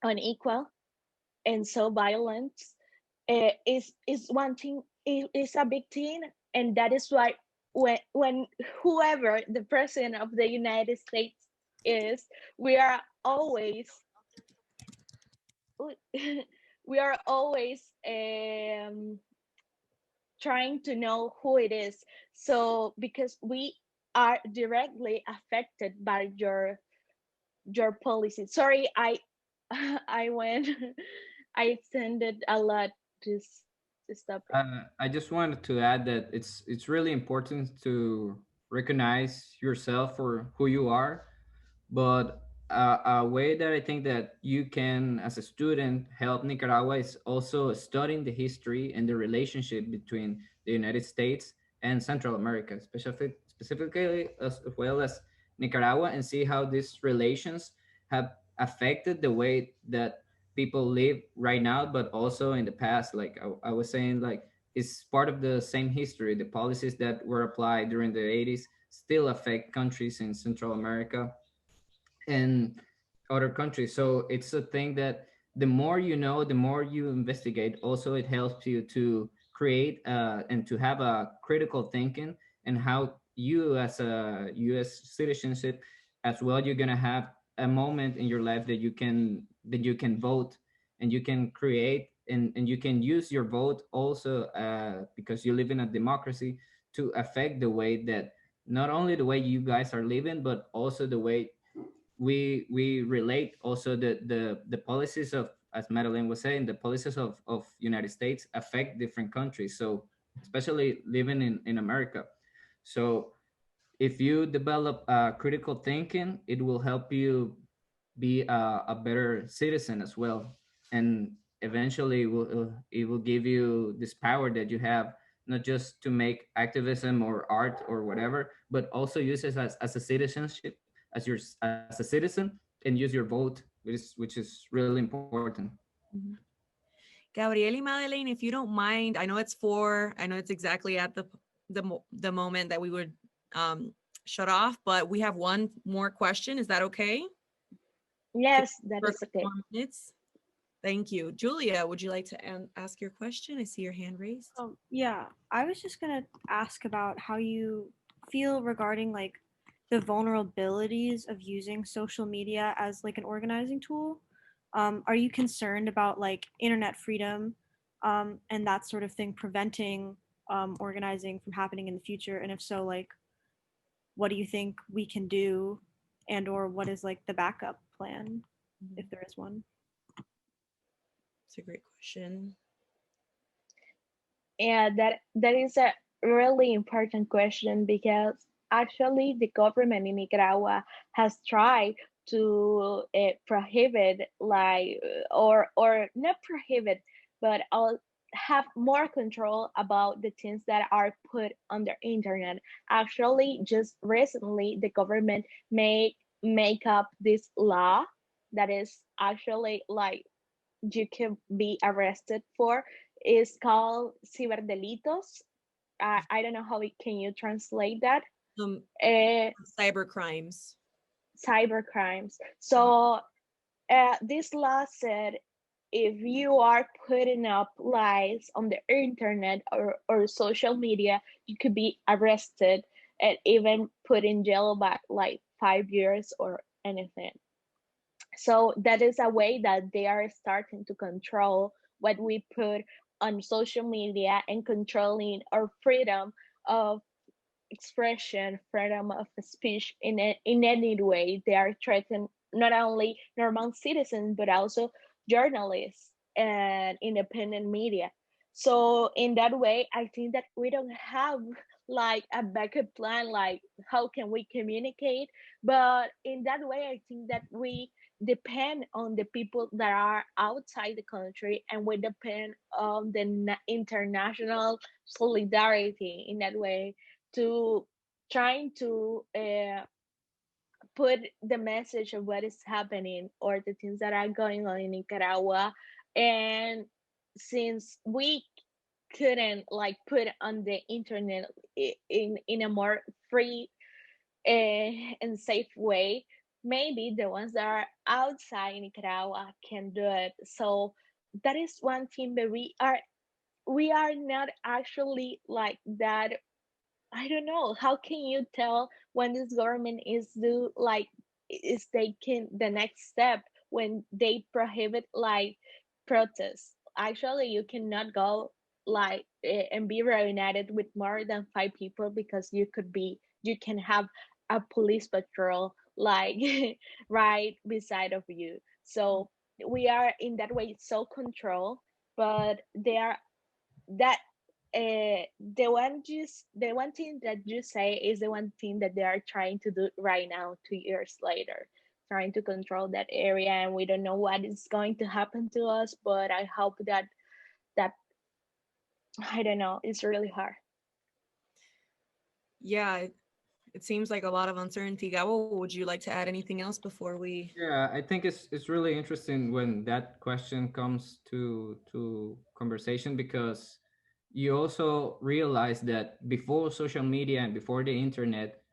unequal and so violent. Is one thing, is a big thing, and that is why when whoever the president of the United States is, we are always we are always trying to know who it is. So because we are directly affected by your policy. Sorry, I I went I extended a lot this this topic. I just wanted to add that it's really important to recognize yourself for who you are, but a way that I think that you can, as a student, help Nicaragua is also studying the history and the relationship between the United States and Central America, specifically as well as Nicaragua, and see how these relations have affected the way that people live right now, but also in the past. Like I was saying, like it's part of the same history. The policies that were applied during the 80s still affect countries in Central America and other countries. So it's a thing that the more you know, the more you investigate. Also, it helps you to create and to have a critical thinking, and how you, as a U.S. citizenship, as well, you're gonna have a moment in your life that you can vote, and you can create, and you can use your vote also, because you live in a democracy, to affect the way that, not only the way you guys are living, but also the way we relate. Also the policies of, as Madelaine was saying, the policies of United States affect different countries, so especially living in America. So if you develop critical thinking, it will help you be a better citizen as well, and eventually it will give you this power that you have, not just to make activism or art or whatever, but also use it as a citizenship, as a citizen, and use your vote, which is really important. Mhm. Gabriel and Madeleine, if you don't mind, I know it's four. I know it's exactly at the moment that we would shut off, but we have one more question. Is that okay? Yes, that For is okay. 4 minutes. Thank you. Julia, would you like to ask your question? I see your hand raised. Yeah, I was just gonna ask about how you feel regarding like the vulnerabilities of using social media as like an organizing tool. Are you concerned about like internet freedom and that sort of thing preventing organizing from happening in the future? And if so, like, what do you think we can do, and or what is like the backup plan if there is one? It's a great question. Yeah, that is a really important question, because actually the government in Nicaragua has tried to prohibit, like, or not prohibit, but have more control about the things that are put on the internet. Actually, just recently, the government make up this law that is actually like you can be arrested for. Is called ciberdelitos. I don't know how can you translate that. Um, Uh, cyber crimes. Cyber crimes. So this law said if you are putting up lies on the internet or social media, you could be arrested and even put in jail by like 5 years or anything. So that is a way that they are starting to control what we put on social media and controlling our freedom of expression, freedom of speech in any way. They are threatening not only normal citizens but also journalists and independent media. So in that way, I think that we don't have like a backup plan, like how can we communicate? But in that way, I think that we depend on the people that are outside the country, and we depend on the international solidarity in that way to trying to put the message of what is happening or the things that are going on in Nicaragua. And since we couldn't like put on the internet in a more free and safe way, maybe the ones that are outside Nicaragua can do it. So that is one thing, but we are not actually like that. I don't know. How can you tell when this government is taking the next step when they prohibit like protests? Actually, you cannot go like and be reunited with more than 5 people, because you can have a police patrol like right beside of you. So we are in that way so control, but they are that the one thing that you say is the one thing that they are trying to do right now, 2 years later trying to control that area, and we don't know what is going to happen to us. But I hope that I don't know, it's really hard. Yeah, it seems like a lot of uncertainty. Gabo, would you like to add anything else before we? Yeah, I think it's really interesting when that question comes to conversation, because you also realize that before social media and before the internet,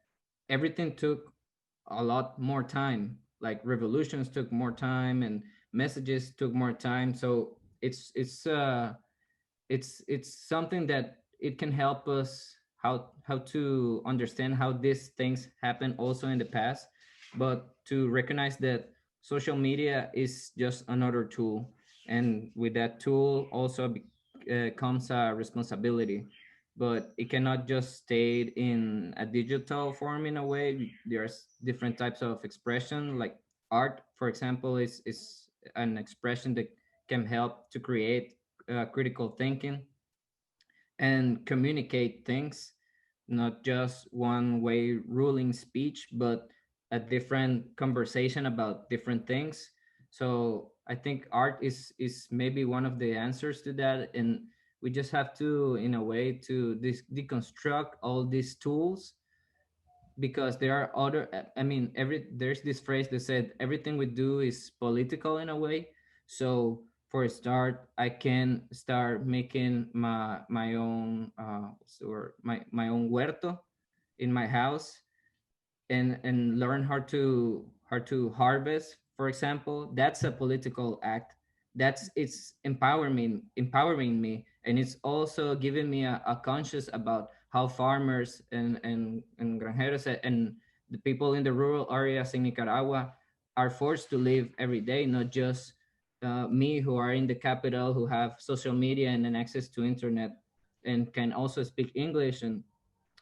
everything took a lot more time. Like revolutions took more time and messages took more time. So it's something that it can help us how to understand how these things happen also in the past, but to recognize that social media is just another tool, and with that tool also comes a responsibility, but it cannot just stay in a digital form. In a way, there's different types of expression, like art, for example, is an expression that can help to create critical thinking and communicate things, not just one way ruling speech, but a different conversation about different things. So I think art is maybe one of the answers to that, and we just have to, in a way, to deconstruct all these tools, because there are other, I mean, there's this phrase that said everything we do is political in a way. So for a start, I can start making my own or my own huerto in my house, and learn how to harvest, for example. That's a political act. That's it's empowering me, and it's also giving me a conscious about how farmers and granjeros and the people in the rural areas in Nicaragua are forced to live every day, not just me, who are in the capital, who have social media and an access to internet and can also speak English and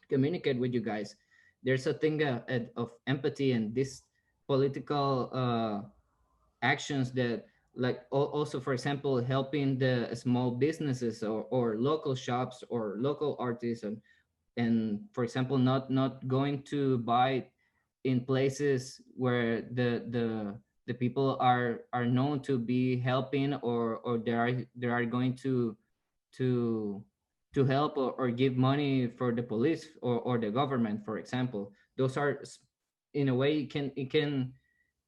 communicate with you guys. There's a thing of empathy and this political actions that, like, also, for example, helping the small businesses or local shops or local artists, and for example, not going to buy in places where the people are known to be helping, or they are going to to help, or give money for the police or the government, for example. Those are in a way, it can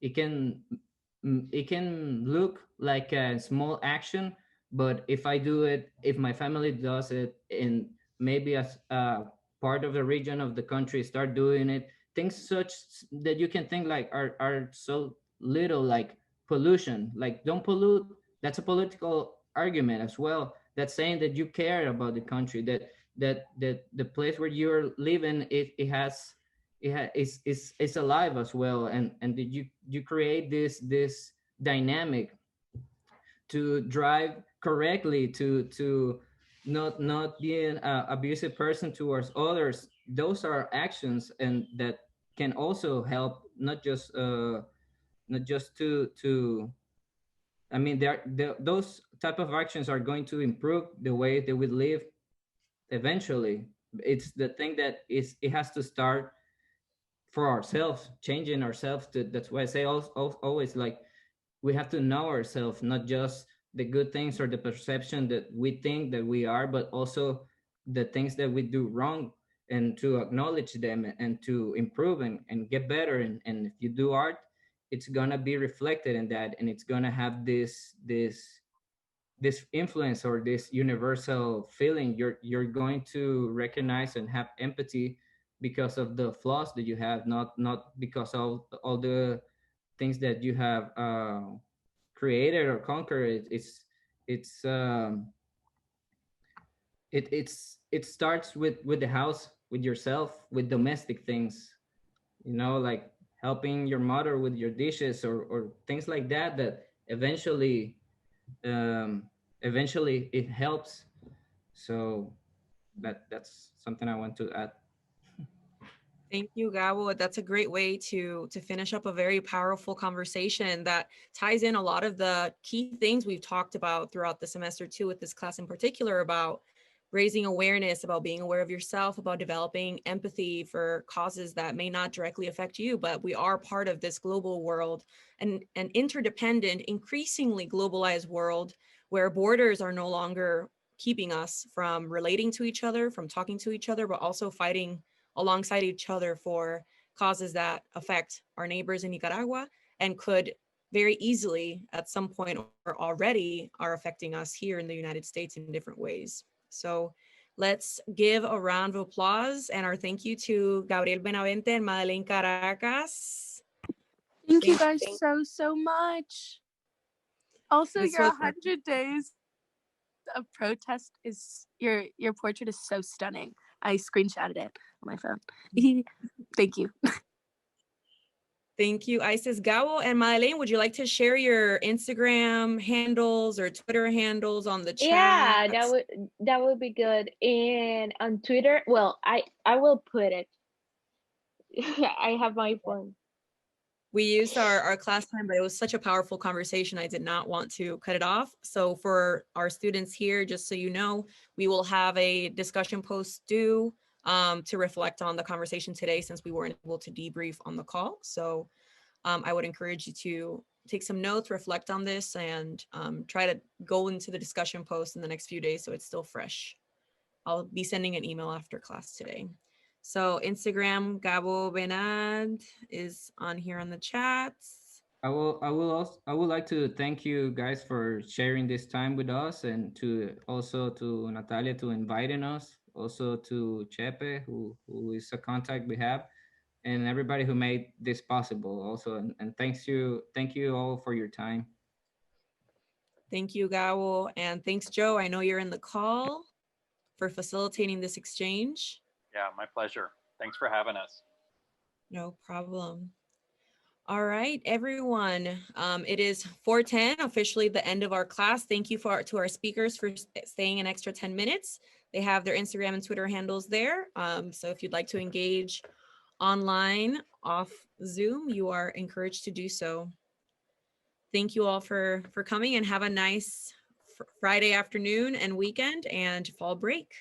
it can look like a small action, but if I do it, if my family does it, and maybe as part of the region of the country start doing it, things such that you can think like are so little, like pollution, like don't pollute. That's a political argument as well. That's saying that you care about the country, that the place where you're living, it has is alive as well, and did you create this dynamic to drive correctly, to not being a abusive person towards others. Those are actions, and that can also help, not just to I mean, those type of actions are going to improve the way that we live eventually. It's the thing that it has to start for ourselves, changing ourselves. That's why I say always, like, we have to know ourselves, not just the good things or the perception that we think that we are, but also the things that we do wrong, and to acknowledge them and to improve and get better. And if you do art, it's gonna be reflected in that, and it's gonna have this influence or this universal feeling. You're going to recognize and have empathy because of the flaws that you have, not because of all the things that you have created or conquered. It's it starts with the house, with yourself, with domestic things, like helping your mother with your dishes, or things like that, that um eventually it helps. So that's something I want to add. Thank you, Gabo. That's a great way to finish up a very powerful conversation that ties in a lot of the key things we've talked about throughout the semester too, with this class in particular, about raising awareness about being aware of yourself, about developing empathy for causes that may not directly affect you, but we are part of this global world, and an interdependent, increasingly globalized world where borders are no longer keeping us from relating to each other, from talking to each other, but also fighting alongside each other for causes that affect our neighbors in Nicaragua and could very easily at some point or already are affecting us here in the United States in different ways. So let's give a round of applause and our thank you to Gabriel Benavente and Madelaine Caracas. Thank you Thank- guys so much. Also, This your was- 100 days of protest is your portrait is so stunning. I screenshotted it on my phone. Thank you. Thank you, Isis. Gabo and Madelaine, would you like to share your Instagram handles or Twitter handles on the chat? Yeah, that would be good. And on Twitter, well, I will put it. I have my phone. We used our class time, but it was such a powerful conversation. I did not want to cut it off. So for our students here, just so you know, we will have a discussion post due to reflect on the conversation today since we weren't able to debrief on the call. So I would encourage you to take some notes, reflect on this, and try to go into the discussion post in the next few days so it's still fresh. I'll be sending an email after class today. So Instagram, Gabo Benad is on here on the chats. I would like to thank you guys for sharing this time with us, and to Natalia to inviting us, also to Chepe who is a contact we have, and everybody who made this possible also, and thank you all for your time. Thank you, Gabo, and thanks, Joe. I know you're in the call for facilitating this exchange. Yeah, my pleasure. Thanks for having us. No problem. All right, everyone. It is 4:10, officially the end of our class. Thank you to our speakers for staying an extra 10 minutes. They have their Instagram and Twitter handles there. So if you'd like to engage online off Zoom, you are encouraged to do so. Thank you all for coming, and have a nice Friday afternoon and weekend and fall break.